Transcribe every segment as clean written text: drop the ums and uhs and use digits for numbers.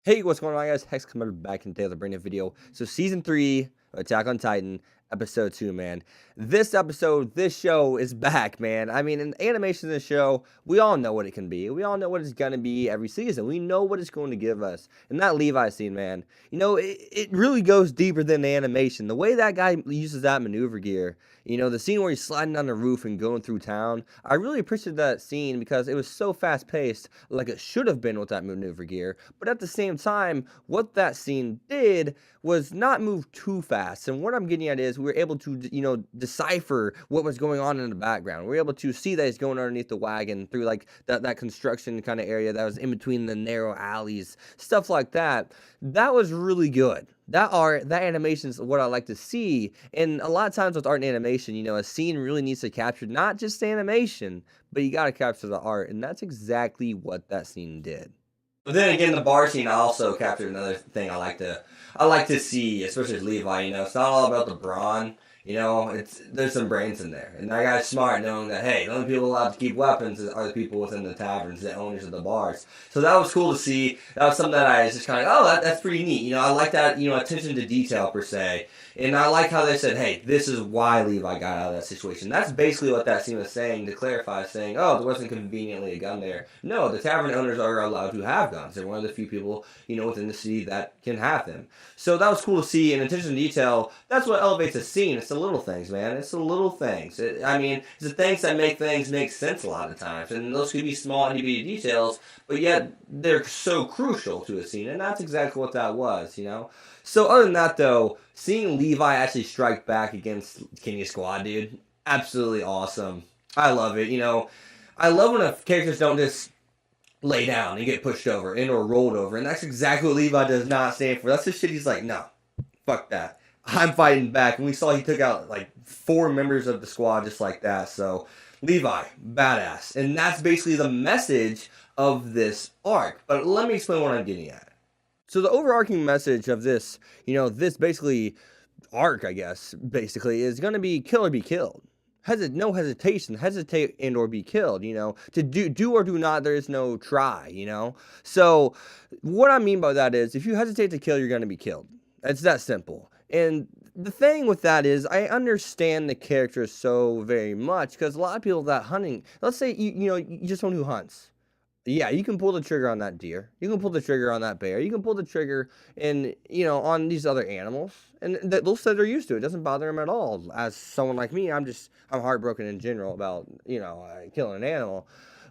Hey, what's going on, guys? Hex coming back in today with a brand new video. So, season 3 of Attack on Titan, episode 2, man. This show is back, man. I mean, in animation of this show, we all know what it can be. We all know what it's going to be every season. We know what it's going to give us. And that Levi scene, man, it really goes deeper than the animation. The way that guy uses that maneuver gear, the scene where he's sliding down the roof and going through town, I really appreciated that scene because it was so fast-paced, like it should have been with that maneuver gear. But at the same time, what that scene did was not move too fast. And what I'm getting at is we were able to, decipher what was going on in the background. We were able to see that he's going underneath the wagon through like that construction kind of area that was in between the narrow alleys, stuff like that. That was really good. That animation is what I like to see. And a lot of times with art and animation, a scene really needs to capture not just the animation, but you got to capture the art. And that's exactly what that scene did. But then again, the bar scene also captured another thing I like to see, especially with Levi. It's not all about the brawn. There's some brains in there, and that guy's smart, knowing that hey, the only people allowed to keep weapons are the people within the taverns, the owners of the bars. So that was cool to see. That was something that I was just kind of that's pretty neat. I like that attention to detail per se, and I like how they said, hey, this is why Levi got out of that situation. That's basically what that scene was saying to clarify, saying, oh, there wasn't conveniently a gun there. No, the tavern owners are allowed to have guns. They're one of the few people within the city that can have them. So that was cool to see, and attention to detail. That's what elevates a scene. It's the little things, man. It's the little things. It's the things that make things make sense a lot of times. And those could be small, itty-bitty details, but yet they're so crucial to a scene. And that's exactly what that was, So other than that, though, seeing Levi actually strike back against King's Squad, dude, absolutely awesome. I love it. I love when characters don't just lay down and get pushed over and or rolled over. And that's exactly what Levi does not stand for. That's the shit he's like, no, fuck that. I'm fighting back. And we saw he took out like 4 members of the squad just like that. So Levi, badass. And that's basically the message of this arc. But let me explain what I'm getting at. So the overarching message of this, this basically arc, I guess, basically is going to be kill or be killed. No hesitation, hesitate and or be killed, to do or do not, there is no try, So what I mean by that is if you hesitate to kill, you're going to be killed. It's that simple. And the thing with that is I understand the characters so very much because a lot of people that hunting, let's say you're just someone who hunts. Yeah, you can pull the trigger on that deer. You can pull the trigger on that bear. You can pull the trigger on these other animals. And those that are used to it. It doesn't bother them at all. As someone like me, I'm heartbroken in general about, killing an animal.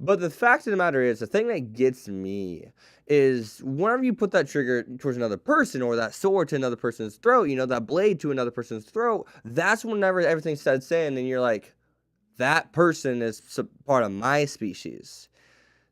But the fact of the matter is, the thing that gets me is whenever you put that trigger towards another person or that sword to another person's throat, that blade to another person's throat, that's whenever everything's said and you're like, that person is part of my species.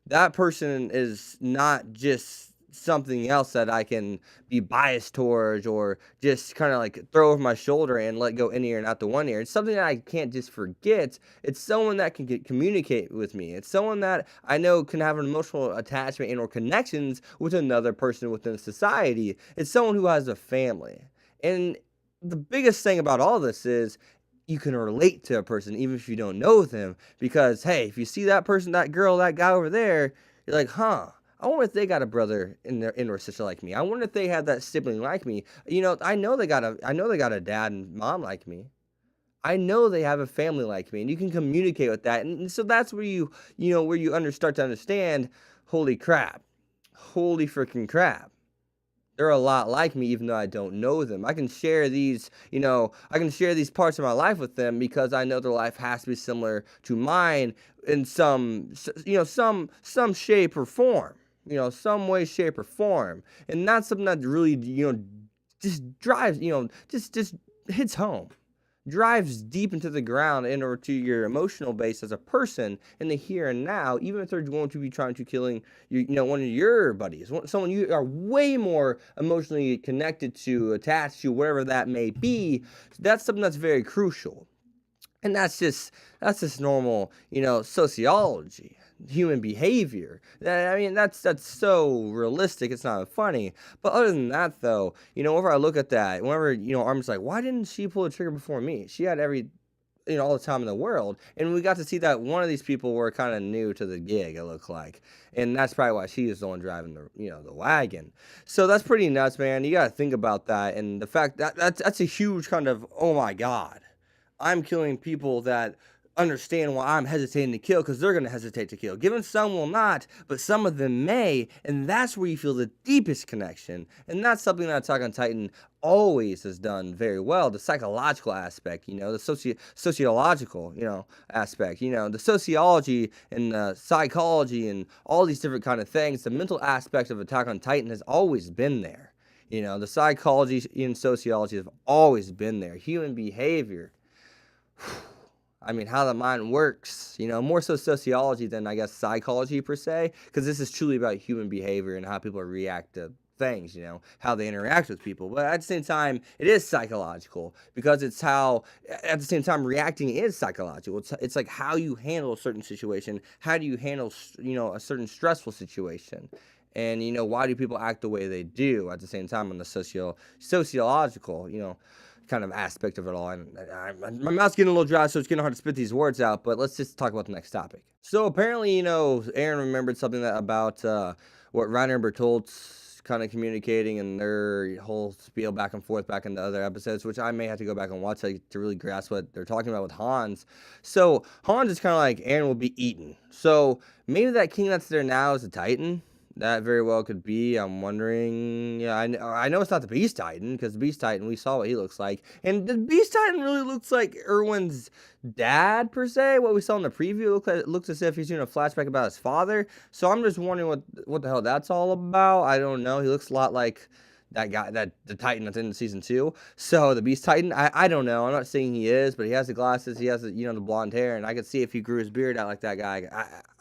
That person is not just something else that I can be biased towards or just kind of like throw over my shoulder and let go in ear and out the one ear. It's something that I can't just forget. It's someone that can communicate with me. It's someone that I know can have an emotional attachment and or connections with another person within society. It's someone who has a family. And the biggest thing about all this is you can relate to a person even if you don't know them because, hey, if you see that person, that girl, that guy over there, you're like, huh, I wonder if they got a brother or sister like me. I wonder if they had that sibling like me. I know they got a dad and mom like me. I know they have a family like me, and you can communicate with that. And so that's where where you start to understand, holy crap, holy freaking crap. They're a lot like me, even though I don't know them. I can share these parts of my life with them because I know their life has to be similar to mine in some shape or form, some way, shape, or form. And that's something that really, just drives, just hits home. Drives deep into the ground and or to your emotional base as a person in the here and now, even if they're going to be trying to killing one of your buddies, someone you are way more emotionally connected to, attached to, whatever that may be. That's something that's very crucial. And that's just normal, sociology, human behavior. That's so realistic. It's not funny. But other than that, though, whenever I look at that, whenever Armin's like, why didn't she pull the trigger before me? She had every all the time in the world. And we got to see that one of these people were kind of new to the gig, it looked like. And that's probably why she was the one driving the wagon. So that's pretty nuts, man. You got to think about that. And the fact that that's a huge kind of, oh my God, I'm killing people that understand why I'm hesitating to kill, because they're going to hesitate to kill. Given some will not, but some of them may, and that's where you feel the deepest connection. And that's something that Attack on Titan always has done very well. The psychological aspect, the sociological, aspect, the sociology and the psychology and all these different kind of things. The mental aspect of Attack on Titan has always been there. The psychology and sociology have always been there. Human behavior. I mean, how the mind works, more so sociology than, I guess, psychology per se, because this is truly about human behavior and how people react to things, how they interact with people. But at the same time, it is psychological, because it's how, at the same time, reacting is psychological. It's like how you handle a certain situation. How do you handle, a certain stressful situation? And, why do people act the way they do at the same time on the sociological, kind of aspect of it all. And my mouth's getting a little dry, so it's getting hard to spit these words out, but let's just talk about the next topic. So apparently, Eren remembered something about what Reiner and Bertolt's kind of communicating and their whole spiel back and forth back in the other episodes, which I may have to go back and watch to really grasp what they're talking about with Hans. So Hans is kind of like, Eren will be eaten. So maybe that king that's there now is a Titan. That very well could be. I'm wondering. Yeah, I know it's not the Beast Titan, because the Beast Titan, we saw what he looks like. And the Beast Titan really looks like Erwin's dad, per se. What we saw in the preview looks as if he's doing a flashback about his father. So I'm just wondering what the hell that's all about. I don't know. He looks a lot like that guy, the Titan that's in season 2. So the Beast Titan, I don't know. I'm not saying he is, but he has the glasses, he has the, the blonde hair, and I could see if he grew his beard out like that guy.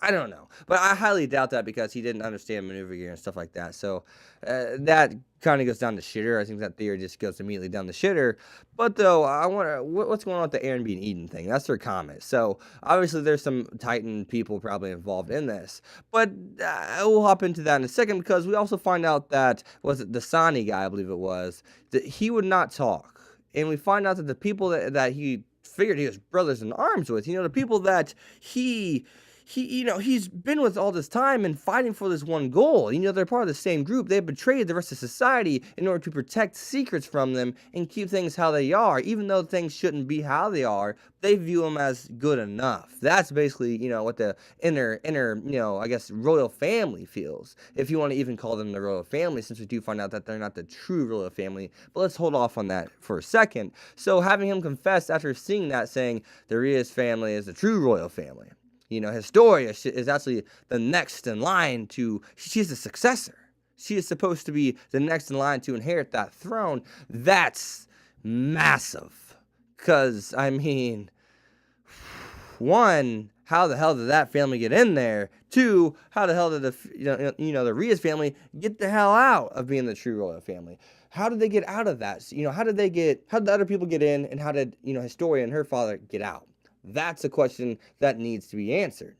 I don't know, but I highly doubt that, because he didn't understand maneuver gear and stuff like that. So that kind of goes down the shitter. I think that theory just goes immediately down the shitter. But though, I wonder what's going on with the Eren being eaten thing. That's their comment. So obviously there's some Titan people probably involved in this. But we'll hop into that in a second, because we also find out that, was it the Sani guy, I believe it was, that he would not talk. And we find out that the people that he figured he was brothers in arms with, the people that he's been with all this time and fighting for this one goal. They're part of the same group. They have betrayed the rest of society in order to protect secrets from them and keep things how they are. Even though things shouldn't be how they are, they view them as good enough. That's basically, what the inner, I guess, royal family feels. If you want to even call them the royal family, since we do find out that they're not the true royal family. But let's hold off on that for a second. So having him confess after seeing that, saying the Rias family is the true royal family. Historia is actually the next in line she's the successor. She is supposed to be the next in line to inherit that throne. That's massive. Because, one, how the hell did that family get in there? Two, how the hell did the Rias family get the hell out of being the true royal family? How did they get out of that? How did the other people get in, and how did, Historia and her father get out? That's a question that needs to be answered.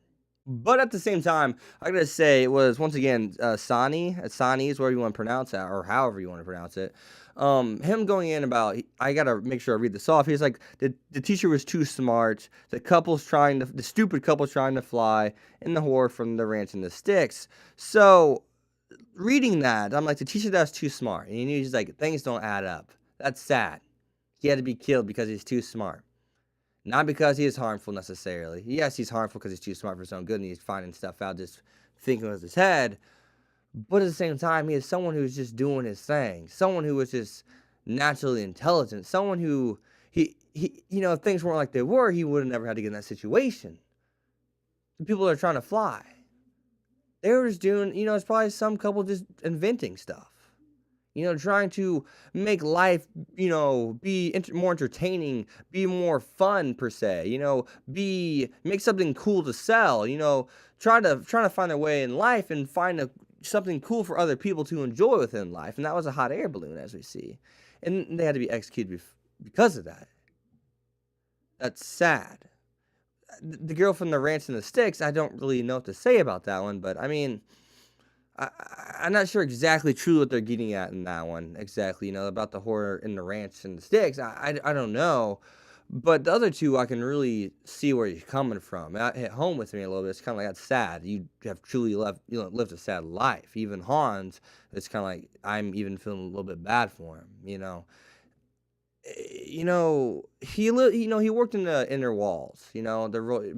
But at the same time, I gotta say, it was, once again, Sani is whatever you want to pronounce that, or however you want to pronounce it. Him going in about, I gotta make sure I read this off. He's like, the teacher was too smart. The stupid couple's trying to fly, and the whore from the ranch and the sticks. So, reading that, I'm like, the teacher that's too smart. And he's like, things don't add up. That's sad. He had to be killed because he's too smart. Not because he is harmful necessarily. Yes, he's harmful because he's too smart for his own good and he's finding stuff out just thinking with his head. But at the same time, he is someone who's just doing his thing. Someone who is just naturally intelligent. Someone who, if things weren't like they were, he would have never had to get in that situation. The people that are trying to fly, they were just doing, it's probably some couple just inventing stuff. Trying to make life, be more entertaining, be more fun per se, make something cool to sell, trying to find their way in life and find something cool for other people to enjoy within life. And that was a hot air balloon, as we see. And they had to be executed because of that. That's sad. The girl from the ranch and the sticks, I don't really know what to say about that one, but I'm not sure exactly true what they're getting at in that one, exactly, about the horror in the ranch and the sticks. I don't know. But the other two, I can really see where you're coming from. That hit home with me a little bit. It's kind of like that's sad. You have truly lived a sad life. Even Hans, it's kind of like I'm even feeling a little bit bad for him. He worked in the inner walls.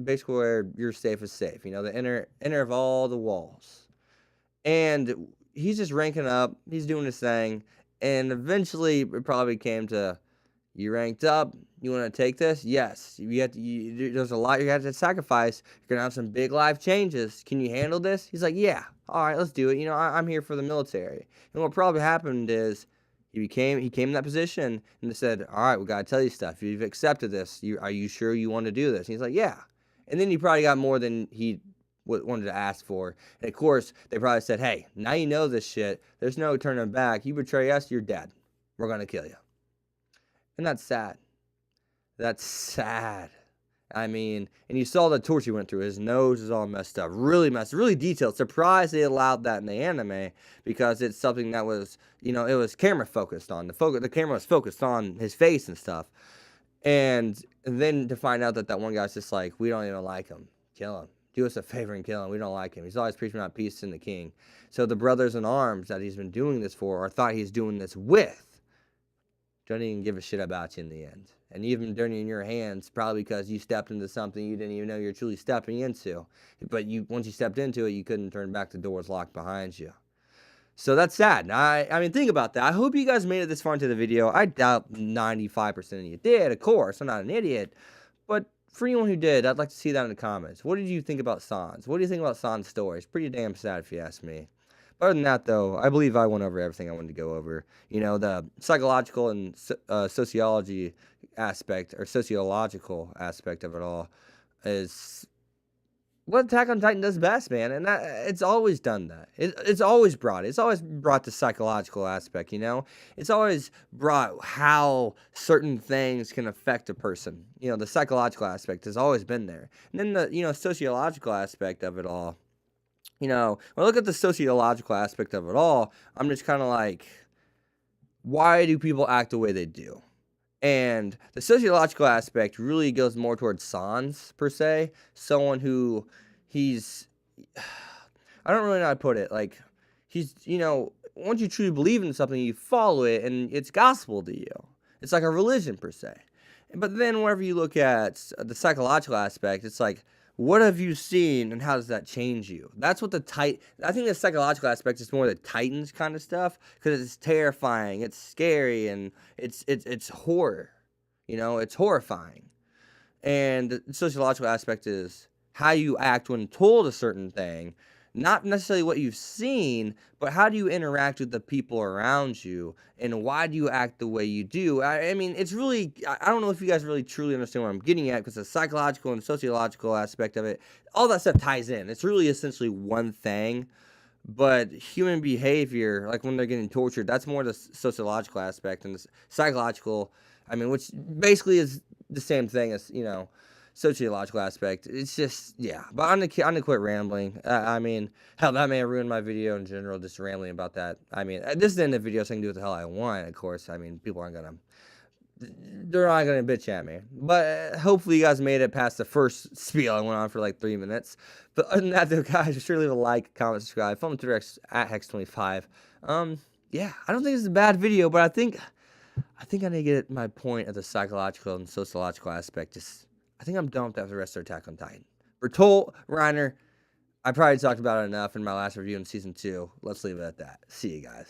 Basically where you're safe is safe. The inner of all the walls, and he's just ranking up. He's doing his thing, and eventually it probably came to, you ranked up. You want to take this? Yes. There's a lot you have to sacrifice. You're gonna have some big life changes. Can you handle this? He's like, yeah. All right, let's do it. I'm here for the military. And what probably happened is he came in that position, and they said, all right, we gotta tell you stuff. You've accepted this. Are you sure you want to do this? And he's like, yeah. And then he probably got more than he wanted to ask for. And of course, they probably said, hey, now you know this shit. There's no turning back. You betray us, you're dead. We're gonna kill you. And that's sad. That's sad. I mean, and you saw the torture he went through. His nose is all messed up. Really messed, really detailed. Surprised they allowed that in the anime, because it's something that was, it was camera focused on. The camera was focused on his face and stuff. And then to find out that one guy's just like, we don't even like him. Kill him. Do us a favor and kill him. We don't like him. He's always preaching about peace and the king. So the brothers in arms that he's been doing this for, or thought he's doing this with, don't even give a shit about you in the end. And even dirty in your hands, probably because you stepped into something you didn't even know you're truly stepping into. But once you stepped into it, you couldn't turn back. The door was locked behind you. So that's sad. Now, I mean, think about that. I hope you guys made it this far into the video. I doubt 95% of you did, of course. I'm not an idiot. But for anyone who did, I'd like to see that in the comments. What did you think about Sans? What do you think about Sans' story? It's pretty damn sad if you ask me. Other than that, though, I believe I went over everything I wanted to go over. The psychological and sociology aspect, or sociological aspect of it all, is what Attack on Titan does best, man. And it's always done that. It's always brought the psychological aspect, It's always brought how certain things can affect a person. The psychological aspect has always been there. And then the, sociological aspect of it all. When I look at the sociological aspect of it all, I'm just kind of like, why do people act the way they do? And the sociological aspect really goes more towards Sans, per se. Someone who I don't really know how to put it. Like, he's, once you truly believe in something, you follow it, and it's gospel to you. It's like a religion, per se. But then whenever you look at the psychological aspect, it's like, what have you seen, and how does that change you? That's what I think the psychological aspect is more the Titans kind of stuff, because it's terrifying, it's scary, and it's horror. It's horrifying. And the sociological aspect is how you act when told a certain thing, not necessarily what you've seen, but how do you interact with the people around you, and why do you act the way you do? I mean, it's really, I don't know if you guys really truly understand what I'm getting at, because the psychological and sociological aspect of it, all that stuff ties in. It's really essentially one thing, but human behavior, like when they're getting tortured, that's more the sociological aspect, and the psychological, I mean, which basically is the same thing as, sociological aspect. It's just, yeah. But I'm gonna quit rambling. I mean, hell, that may have ruined my video in general, just rambling about that. I mean, this is the end of the video, so I can do what the hell I want, of course. I mean, people they're not gonna bitch at me. But hopefully you guys made it past the first spiel. I went on for like 3 minutes. But other than that, though, guys, be sure to leave a like, comment, subscribe. Follow me on Twitter at Hex25. Yeah, I don't think it's a bad video, but I think I need to get my point of the psychological and sociological aspect. I think I'm done with that for the rest of Attack on Titan. Bertolt, Reiner, I probably talked about it enough in my last review in Season 2. Let's leave it at that. See you guys.